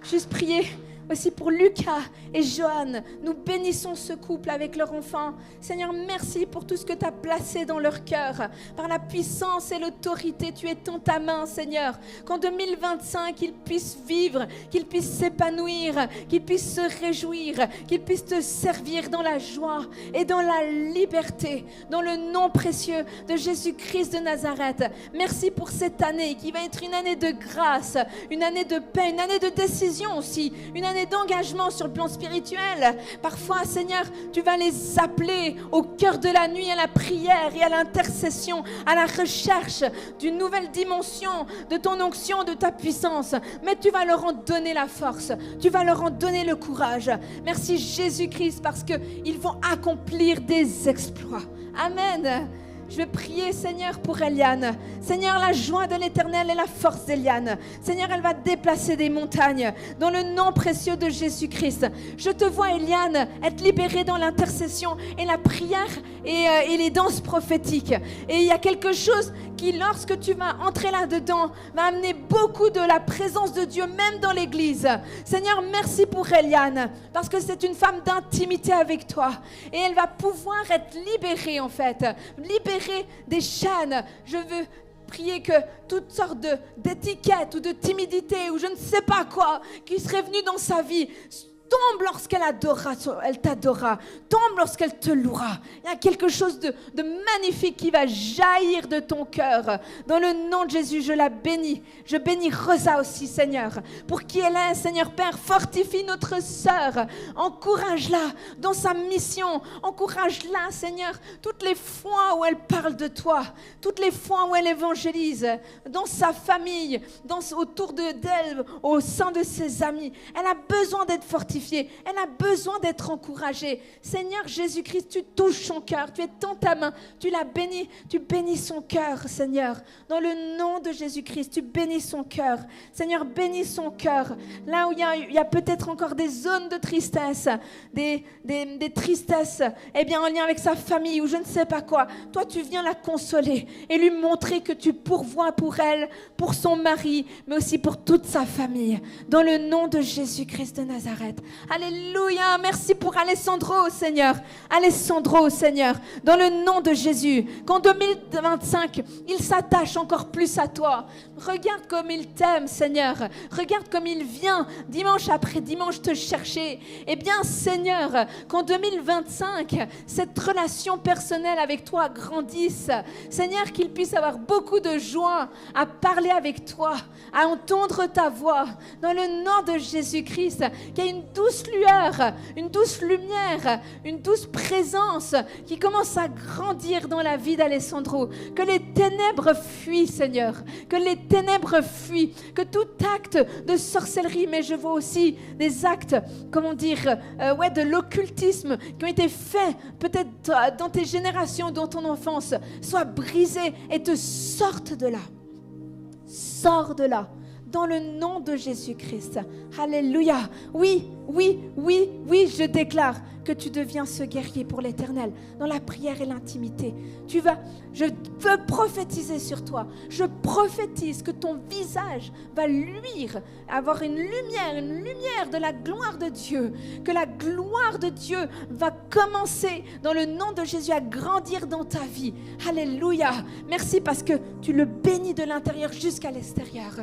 juste prier aussi pour Lucas et Joanne. Nous bénissons ce couple avec leur enfant. Seigneur, merci pour tout ce que tu as placé dans leur cœur. Par la puissance et l'autorité, tu es dans ta main, Seigneur. Qu'en 2025, ils puissent vivre, qu'ils puissent s'épanouir, qu'ils puissent se réjouir, qu'ils puissent te servir dans la joie et dans la liberté. Dans le nom précieux de Jésus-Christ de Nazareth. Merci pour cette année qui va être une année de grâce, une année de paix, une année de décision aussi, une année d'engagement sur le plan spirituel. Parfois, Seigneur, tu vas les appeler au cœur de la nuit à la prière et à l'intercession, à la recherche d'une nouvelle dimension de ton onction, de ta puissance. Mais tu vas leur en donner la force, tu vas leur en donner le courage. Merci Jésus-Christ parce qu'ils vont accomplir des exploits. Amen. Je vais prier, Seigneur, pour Eliane. Seigneur, la joie de l'Éternel est la force d'Eliane. Seigneur, elle va déplacer des montagnes dans le nom précieux de Jésus-Christ. Je te vois, Eliane, être libérée dans l'intercession et la prière et les danses prophétiques. Et il y a quelque chose qui, lorsque tu vas entrer là-dedans, va amener beaucoup de la présence de Dieu, même dans l'Église. Seigneur, merci pour Eliane, parce que c'est une femme d'intimité avec toi. Et elle va pouvoir être libérée, en fait. Libérée des chaînes. Je veux prier que toutes sortes d'étiquettes ou de timidité ou je ne sais pas quoi qui serait venu dans sa vie tombe lorsqu'elle elle t'adora, tombe lorsqu'elle te louera. Il y a quelque chose de magnifique qui va jaillir de ton cœur. Dans le nom de Jésus, je la bénis. Je bénis Rosa aussi, Seigneur. Pour qui elle est, Seigneur Père, fortifie notre sœur. Encourage-la dans sa mission. Encourage-la, Seigneur, toutes les fois où elle parle de toi, toutes les fois où elle évangélise, dans sa famille, autour d'elle, au sein de ses amis. Elle a besoin d'être fortifiée. Elle a besoin d'être encouragée. Seigneur Jésus-Christ, tu touches son cœur, tu es dans ta main, tu la bénis, tu bénis son cœur, Seigneur. Dans le nom de Jésus-Christ, tu bénis son cœur. Seigneur, bénis son cœur. Là où il y a peut-être encore des zones de tristesse, des tristesses, eh bien en lien avec sa famille ou je ne sais pas quoi. Toi, tu viens la consoler et lui montrer que tu pourvois pour elle, pour son mari, mais aussi pour toute sa famille. Dans le nom de Jésus-Christ de Nazareth. Alléluia. Merci pour Alessandro, Seigneur. Alessandro, Seigneur, dans le nom de Jésus, qu'en 2025, il s'attache encore plus à toi. Regarde comme il t'aime, Seigneur. Regarde comme il vient dimanche après dimanche te chercher. Eh bien, Seigneur, qu'en 2025, cette relation personnelle avec toi grandisse. Seigneur, qu'il puisse avoir beaucoup de joie à parler avec toi, à entendre ta voix. Dans le nom de Jésus-Christ, qu'il y ait une douce lueur, une douce lumière, une douce présence qui commence à grandir dans la vie d'Alessandro. Que les ténèbres fuient, Seigneur. Que les ténèbres fuient. Que tout acte de sorcellerie, mais je vois aussi des actes, comment dire, de l'occultisme qui ont été faits peut-être dans tes générations, dans ton enfance, soient brisés et te sortent de là. Sors de là. Dans le nom de Jésus-Christ. Alléluia. Oui, oui, oui, oui, je déclare que tu deviens ce guerrier pour l'Éternel, dans la prière et l'intimité. Je veux prophétiser sur toi. Je prophétise que ton visage va luire, avoir une lumière de la gloire de Dieu. Que la gloire de Dieu va commencer, dans le nom de Jésus, à grandir dans ta vie. Alléluia. Merci parce que tu le bénis de l'intérieur jusqu'à l'extérieur.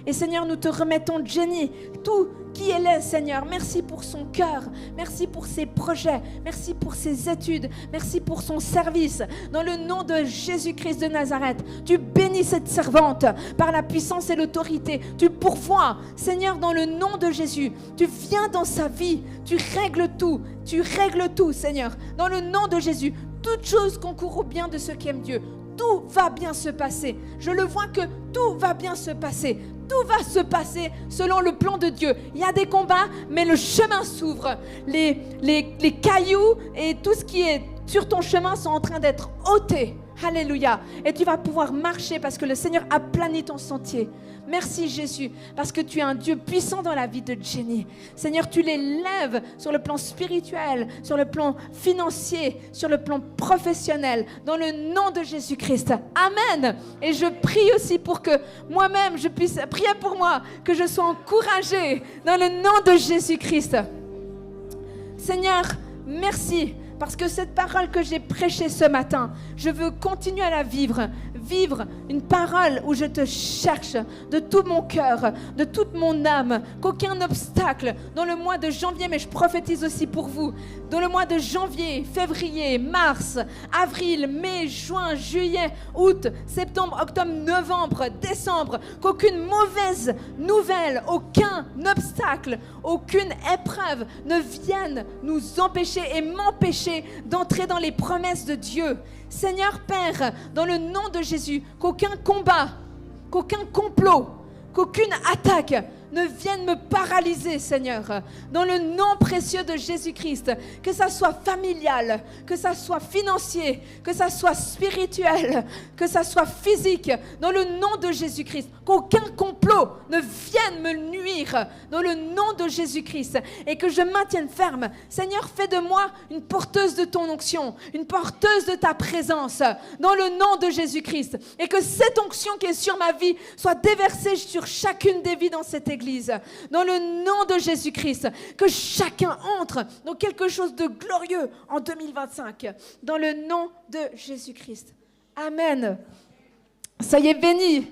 Et Seigneur, nous te remettons Jenny, tout qui elle est, Seigneur. Merci pour son cœur. Merci pour ses projets. Merci pour ses études. Merci pour son service. Dans le nom de Jésus-Christ de Nazareth, tu bénis cette servante par la puissance et l'autorité. Tu pourvois, Seigneur, dans le nom de Jésus. Tu viens dans sa vie. Tu règles tout. Tu règles tout, Seigneur. Dans le nom de Jésus, toute chose concourt au bien de ceux qui aiment Dieu. Tout va bien se passer. Je le vois que tout va bien se passer. Tout va se passer selon le plan de Dieu. Il y a des combats, mais le chemin s'ouvre. Les cailloux et tout ce qui est sur ton chemin sont en train d'être ôtés. Alléluia. Et tu vas pouvoir marcher parce que le Seigneur a plani ton sentier. Merci Jésus, parce que tu es un Dieu puissant dans la vie de Jenny. Seigneur, tu les lèves sur le plan spirituel, sur le plan financier, sur le plan professionnel, dans le nom de Jésus-Christ. Amen. Et je prie aussi pour que moi-même, je puisse prier pour moi, que je sois encouragée dans le nom de Jésus-Christ. Seigneur, merci. Parce que cette parole que j'ai prêchée ce matin, je veux continuer à la vivre. Vivre une parole où je te cherche de tout mon cœur, de toute mon âme. Qu'aucun obstacle dans le mois de janvier, mais je prophétise aussi pour vous, dans le mois de janvier, février, mars, avril, mai, juin, juillet, août, septembre, octobre, novembre, décembre, qu'aucune mauvaise nouvelle, aucun obstacle, aucune épreuve ne vienne nous empêcher et m'empêcher d'entrer dans les promesses de Dieu. Seigneur Père, dans le nom de Jésus, qu'aucun combat, qu'aucun complot, qu'aucune attaque ne vienne me paralyser, Seigneur. Dans le nom précieux de Jésus-Christ, que ça soit familial, que ça soit financier, que ça soit spirituel, que ça soit physique, dans le nom de Jésus-Christ, qu'aucun complot ne vienne me nuire, dans le nom de Jésus-Christ, et que je maintienne ferme. Seigneur, fais de moi une porteuse de ton onction, une porteuse de ta présence, dans le nom de Jésus-Christ, et que cette onction qui est sur ma vie soit déversée sur chacune des vies dans cette église. Dans le nom de Jésus-Christ, que chacun entre dans quelque chose de glorieux en 2025. Dans le nom de Jésus-Christ. Amen. Soyez bénis.